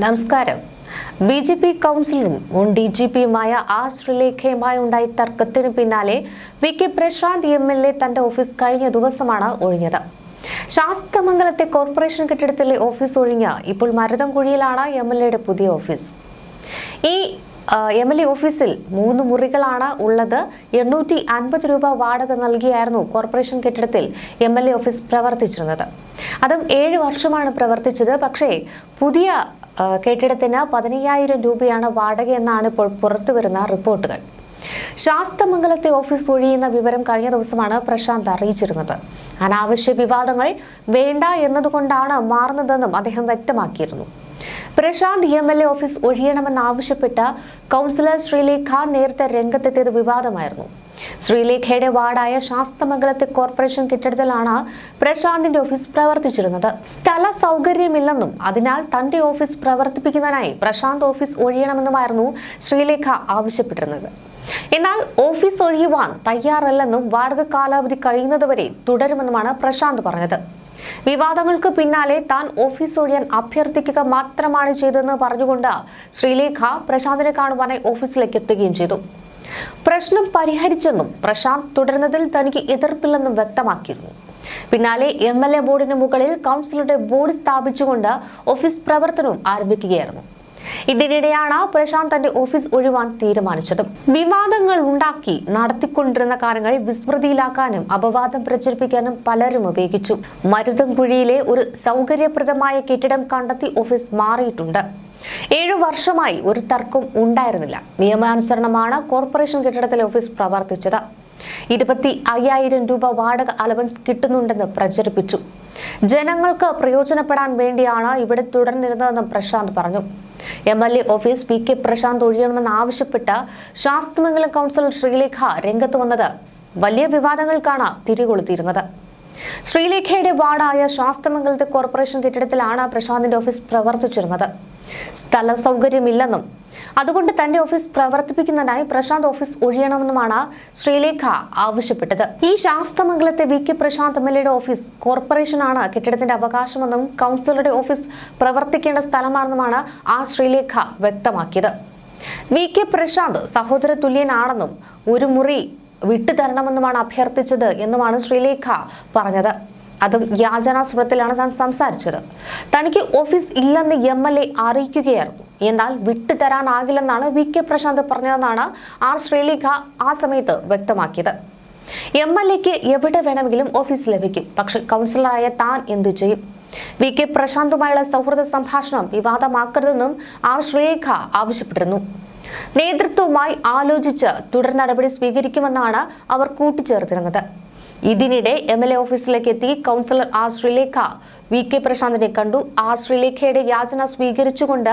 നമസ്കാരം. ബി.ജെ.പി കൗൺസിലറും മുൻ ഡി.ജി.പിയുമായ ആർ ശ്രീലേഖയുമായി ഉണ്ടായ തർക്കത്തിനു പിന്നാലെ വി.കെ. പ്രശാന്ത് എം.എൽ.എ തന്റെ ഓഫീസ് കഴിഞ്ഞ ദിവസമാണ് ഒഴിഞ്ഞത്. ശാസ്തമംഗലത്തെ കോർപ്പറേഷൻ കെട്ടിടത്തിലെ ഓഫീസ് ഒഴിഞ്ഞ ഇപ്പോൾ മരുതൻകുഴിയിലാണ് എം.എൽ.എയുടെ പുതിയ ഓഫീസ്. ഈ എം.എൽ.എ ഓഫീസിൽ 3 മുറികളാണ് ഉള്ളത്. 850 രൂപ വാടക നൽകിയായിരുന്നു കോർപ്പറേഷൻ കെട്ടിടത്തിൽ എം.എൽ.എ ഓഫീസ് പ്രവർത്തിച്ചിരുന്നത്. അതും 7 വർഷമാണ് പ്രവർത്തിച്ചത്. പക്ഷേ പുതിയ കെട്ടിടത്തിന് 15,000 രൂപയാണ് വാടക എന്നാണ് ഇപ്പോൾ പുറത്തുവരുന്ന റിപ്പോർട്ടുകൾ. ശാസ്തമംഗലത്തെ ഓഫീസ് ഒഴിയുന്ന വിവരം കഴിഞ്ഞ ദിവസമാണ് പ്രശാന്ത് അറിയിച്ചിരുന്നത്. അനാവശ്യ വിവാദങ്ങൾ വേണ്ട എന്നതുകൊണ്ടാണ് മാറുന്നതെന്നും അദ്ദേഹം വ്യക്തമാക്കിയിരുന്നു. പ്രശാന്ത് എം.എൽ.എ ഓഫീസ് ഒഴിയണമെന്നാവശ്യപ്പെട്ട് കൗൺസിലർ ശ്രീലേഖ നേരത്തെ രംഗത്തെത്തിയത് വിവാദമായിരുന്നു. ശ്രീലേഖയുടെ വാർഡായ ശാസ്തമംഗലത്തെ കോർപ്പറേഷൻ കെട്ടിടത്തിലാണ് പ്രശാന്തിന്റെ ഓഫീസ് പ്രവർത്തിച്ചിരുന്നത്. സ്ഥല സൗകര്യമില്ലെന്നും അതിനാൽ തന്റെ ഓഫീസ് പ്രവർത്തിപ്പിക്കുന്നതിനായി പ്രശാന്ത് ഓഫീസ് ഒഴിയണമെന്നുമായിരുന്നു ശ്രീലേഖ ആവശ്യപ്പെട്ടിരുന്നത്. എന്നാൽ ഓഫീസ് ഒഴിയുവാൻ തയ്യാറല്ലെന്നും വാടക കാലാവധി കഴിയുന്നതുവരെ തുടരുമെന്നുമാണ് പ്രശാന്ത് പറഞ്ഞത്. വിവാദങ്ങൾക്ക് പിന്നാലെ താൻ ഓഫീസ് ഒഴിയാൻ അഭ്യർത്ഥിക്കുക മാത്രമാണ് ചെയ്തതെന്ന് പറഞ്ഞുകൊണ്ട് ശ്രീലേഖ പ്രശാന്തിനെ കാണുവാനായി ഓഫീസിലേക്ക് എത്തുകയും ചെയ്തു. പ്രശ്നം പരിഹരിച്ചെന്നും പ്രശാന്ത് തുടരുന്നതിൽ തനിക്ക് എതിർപ്പില്ലെന്നും വ്യക്തമാക്കിയിരുന്നു. പിന്നാലെ എം.എൽ.എ ബോർഡിന് മുകളിൽ കൗൺസിലറുടെ ബോർഡ് സ്ഥാപിച്ചുകൊണ്ട് ഓഫീസ് പ്രവർത്തനവും ആരംഭിക്കുകയായിരുന്നു. ഇതിനിടെയാണ് പ്രശാന്ത് തന്റെ ഓഫീസ് ഒഴിവാൻ തീരുമാനിച്ചത്. വിവാദങ്ങൾ ഉണ്ടാക്കി നടത്തിക്കൊണ്ടിരുന്ന കാര്യങ്ങൾ വിസ്മൃതിയിലാക്കാനും അപവാദം പ്രചരിപ്പിക്കാനും പലരും ഉപയോഗിച്ചു. മരുതൻകുഴിയിലെ ഒരു സൗകര്യപ്രദമായ കെട്ടിടം കണ്ടെത്തി ഓഫീസ് മാറിയിട്ടുണ്ട്. 7 വർഷമായി ഒരു തർക്കവും ഉണ്ടായിരുന്നില്ല. നിയമാനുസരണമാണ് കോർപ്പറേഷൻ കെട്ടിടത്തിലെ ഓഫീസ് പ്രവർത്തിച്ചത്. 25,000 രൂപ വാടക അലവൻസ് കിട്ടുന്നുണ്ടെന്ന് പ്രചരിപ്പിച്ചു. ജനങ്ങൾക്ക് പ്രയോജനപ്പെടാൻ വേണ്ടിയാണ് ഇവിടെ തുടർന്നിരുന്നതെന്നും പ്രശാന്ത് പറഞ്ഞു. MLA office VK. പ്രശാന്ത് ഒഴിയണമെന്ന് ആവശ്യപ്പെട്ട് ശാസ്തമംഗലം കൗൺസിലർ ശ്രീലേഖ രംഗത്ത് വന്നത് വലിയ വിവാദങ്ങൾക്കാണ് തിരികൊളുത്തിയിരുന്നത്. ശ്രീലേഖയുടെ വാർഡായ ശാസ്തമംഗലത്തെ കോർപ്പറേഷൻ കെട്ടിടത്തിലാണ് പ്രശാന്തിന്റെ ഓഫീസ് പ്രവർത്തിച്ചിരുന്നത്. സ്ഥല സൗകര്യമില്ലെന്നും അതുകൊണ്ട് തന്റെ ഓഫീസ് പ്രവർത്തിപ്പിക്കുന്നതിനായി പ്രശാന്ത് ഓഫീസ് ഒഴിയണമെന്നുമാണ് ശ്രീലേഖ ആവശ്യപ്പെട്ടത്. ഈ ശാസ്തമംഗലത്തെ വി.കെ. പ്രശാന്ത് എം.എൽ.എയുടെ ഓഫീസ് കോർപ്പറേഷനാണ് കെട്ടിടത്തിന്റെ അവകാശമെന്നും കൗൺസിലറുടെ ഓഫീസ് പ്രവർത്തിക്കേണ്ട സ്ഥലമാണെന്നുമാണ് ആ ശ്രീലേഖ വ്യക്തമാക്കിയത്. വി.കെ. പ്രശാന്ത് സഹോദര തുല്യനാണെന്നും ഒരു മുറി വിട്ടുതരണമെന്നുമാണ് അഭ്യർത്ഥിച്ചത് എന്നുമാണ് ശ്രീലേഖ പറഞ്ഞത്. അതും യാചനാസ്വരത്തിലാണ് താൻ സംസാരിച്ചത്. തനിക്ക് ഓഫീസ് ഇല്ലെന്ന് എം.എൽ.എ അറിയിക്കുകയായിരുന്നു. എന്നാൽ വിട്ടുതരാനാകില്ലെന്നാണ് വി.കെ. പ്രശാന്ത് പറഞ്ഞതെന്നാണ് ആർ ശ്രീലേഖ ആ സമയത്ത് വ്യക്തമാക്കിയത്. എം.എൽ.എക്ക് എവിടെ വേണമെങ്കിലും ഓഫീസ് ലഭിക്കും. പക്ഷെ കൗൺസിലറായ താൻ എന്തു ചെയ്യും? വി.കെ. പ്രശാന്തുമായുള്ള സൗഹൃദ സംഭാഷണം വിവാദമാക്കരുതെന്നും ആർ ശ്രീലേഖ ആവശ്യപ്പെട്ടിരുന്നു. നേതൃത്വവുമായി ആലോചിച്ച് തുടർ നടപടി സ്വീകരിക്കുമെന്നാണ് അവർ കൂട്ടിച്ചേർത്തിരുന്നത്. ഇതിനിടെ എം.എൽ.എ ഓഫീസിലേക്ക് എത്തി കൗൺസിലർ ആർ ശ്രീലേഖ വി.കെ. പ്രശാന്തിനെ കണ്ടു. ആർ ശ്രീലേഖയുടെ യാചന സ്വീകരിച്ചുകൊണ്ട്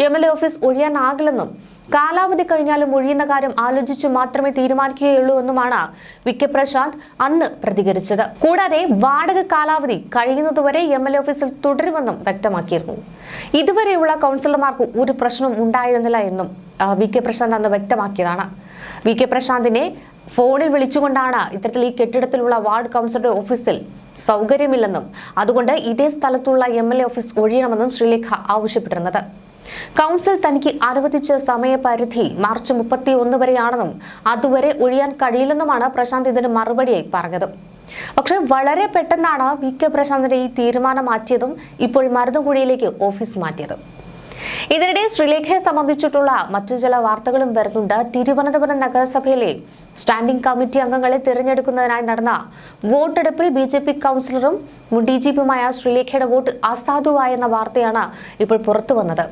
എം.എൽ.എ ഓഫീസ് ഒഴിയാനാകില്ലെന്നും കാലാവധി കഴിഞ്ഞാലും ഒഴിയുന്ന കാര്യം ആലോചിച്ച് മാത്രമേ തീരുമാനിക്കുകയുള്ളൂ എന്നുമാണ് വി.കെ. പ്രശാന്ത് അന്ന് പ്രതികരിച്ചത്. കൂടാതെ വാടക കാലാവധി കഴിയുന്നതുവരെ എം.എൽ.എ ഓഫീസിൽ തുടരുമെന്നും വ്യക്തമാക്കിയിരുന്നു. ഇതുവരെയുള്ള കൗൺസിലർമാർക്ക് ഒരു പ്രശ്നവും ഉണ്ടായിരുന്നില്ല എന്നും വി.കെ. പ്രശാന്ത് അന്ന് വ്യക്തമാക്കിയതാണ്. വി.കെ. പ്രശാന്തിനെ ഫോണിൽ വിളിച്ചുകൊണ്ടാണ് ഇത്തരത്തിൽ ഈ കെട്ടിടത്തിലുള്ള വാർഡ് കൗൺസിലറുടെ ഓഫീസിൽ സൗകര്യമില്ലെന്നും അതുകൊണ്ട് ഇതേ സ്ഥലത്തുള്ള എം.എൽ.എ ഓഫീസ് ഒഴിയണമെന്നും ശ്രീലേഖ ആവശ്യപ്പെട്ടിരുന്നത്. കൗൺസിൽ തനിക്ക് അനുവദിച്ച സമയപരിധി മാർച്ച് 31 വരെയാണെന്നും അതുവരെ ഒഴിയാൻ കഴിയില്ലെന്നുമാണ് പ്രശാന്ത് ഇതിന് മറുപടിയായി പറഞ്ഞത്. പക്ഷെ വളരെ പെട്ടെന്നാണ് വി.കെ. പ്രശാന്തിന്റെ ഈ തീരുമാനം മാറ്റിയതും ഇപ്പോൾ മരുതൻകുഴിയിലേക്ക് ഓഫീസ് മാറ്റിയതും. ഇതിനിടെ ശ്രീലേഖയെ സംബന്ധിച്ചിട്ടുള്ള മറ്റു ചില വാർത്തകളും വരുന്നുണ്ട്. തിരുവനന്തപുരം നഗരസഭയിലെ സ്റ്റാൻഡിംഗ് കമ്മിറ്റി അംഗങ്ങളെ തിരഞ്ഞെടുക്കുന്നതിനായി നടന്ന വോട്ടെടുപ്പിൽ ബി.ജെ.പി കൗൺസിലറും മുൻ ഡി.ജി.പിയുമായ ശ്രീലേഖയുടെ വോട്ട് അസാധുവായെന്ന വാർത്തയാണ് ഇപ്പോൾ പുറത്തുവന്നത്.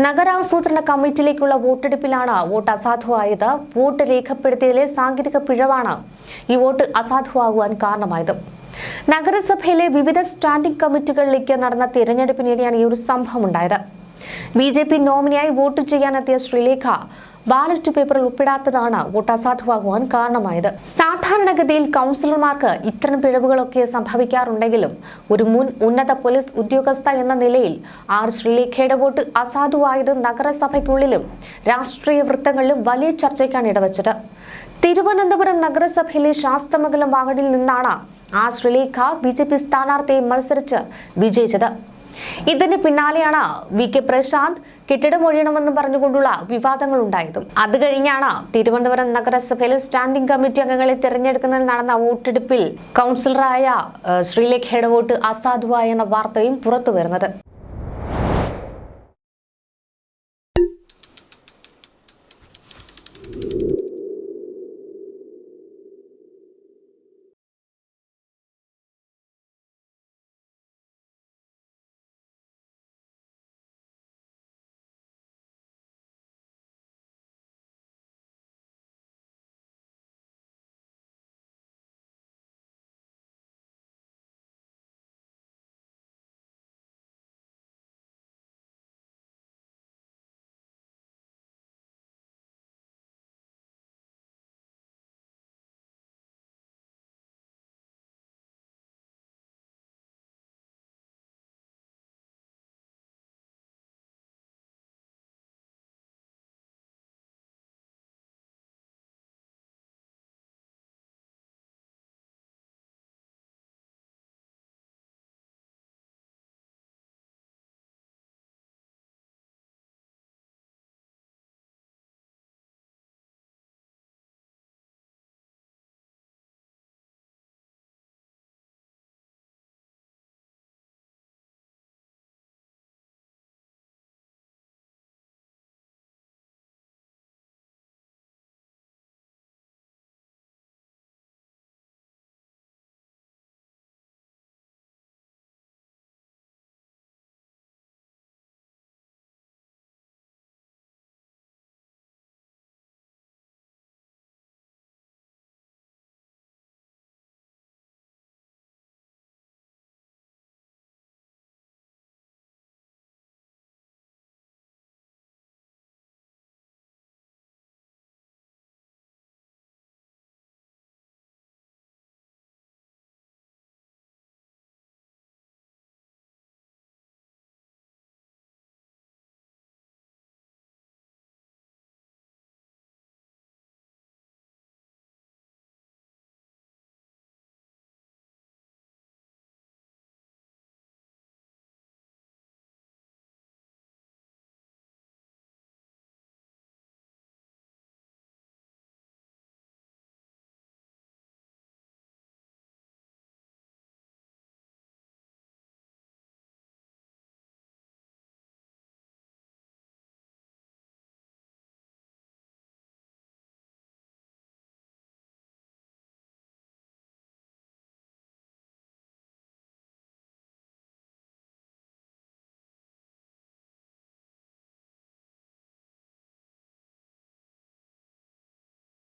നഗരാസൂത്രണ കമ്മിറ്റിയിലേക്കുള്ള വോട്ടെടുപ്പിലാണ് വോട്ട് അസാധുവായത്. വോട്ട് രേഖപ്പെടുത്തിയതിലെ സാങ്കേതിക പിഴവാണ് ഈ വോട്ട് അസാധുവാകുവാൻ കാരണമായത്. നഗരസഭയിലെ വിവിധ സ്റ്റാൻഡിംഗ് കമ്മിറ്റികളിലേക്ക് നടന്ന തിരഞ്ഞെടുപ്പിനിടെയാണ് ഈ ഒരു സംഭവം ഉണ്ടായത്. ബി.ജെ.പി നോമിനിയായി വോട്ട് ചെയ്യാനെത്തിയ ശ്രീലേഖ ബാലറ്റ് പേപ്പറിൽ ഒപ്പിടാത്തതാണ് വോട്ട് അസാധുവാകുവാൻ കാരണമായത്. സാധാരണഗതിയിൽ കൗൺസിലർമാർക്ക് ഇത്തരം പിഴവുകളൊക്കെ സംഭവിക്കാറുണ്ടെങ്കിലും ഒരു മുൻ ഉന്നത പോലീസ് ഉദ്യോഗസ്ഥ എന്ന നിലയിൽ ആർ ശ്രീലേഖയുടെ വോട്ട് അസാധുവായത് നഗരസഭയ്ക്കുള്ളിലും രാഷ്ട്രീയ വൃത്തങ്ങളിലും വലിയ ചർച്ചയ്ക്കാണ് ഇടവച്ചത്. തിരുവനന്തപുരം നഗരസഭയിലെ ശാസ്തമംഗലം വാർഡിൽ നിന്നാണ് ആർ ശ്രീലേഖ ബി.ജെ.പി സ്ഥാനാർത്ഥിയെ മത്സരിച്ച് വിജയിച്ചത്. ഇതിന് പിന്നാലെയാണ് VK പ്രശാന്ത് കെട്ടിടം ഒഴിയണമെന്ന് പറഞ്ഞുകൊണ്ടുള്ള വിവാദങ്ങൾ ഉണ്ടായതും. അത് കഴിഞ്ഞാണ് തിരുവനന്തപുരം നഗരസഭയിലെ സ്റ്റാൻഡിംഗ് കമ്മിറ്റി അംഗങ്ങളെ തിരഞ്ഞെടുക്കുന്നതിന് നടന്ന വോട്ടെടുപ്പിൽ കൗൺസിലറായ ശ്രീലേഖയുടെ വോട്ട് അസാധുവായെന്ന വാർത്തയും പുറത്തുവരുന്നത്.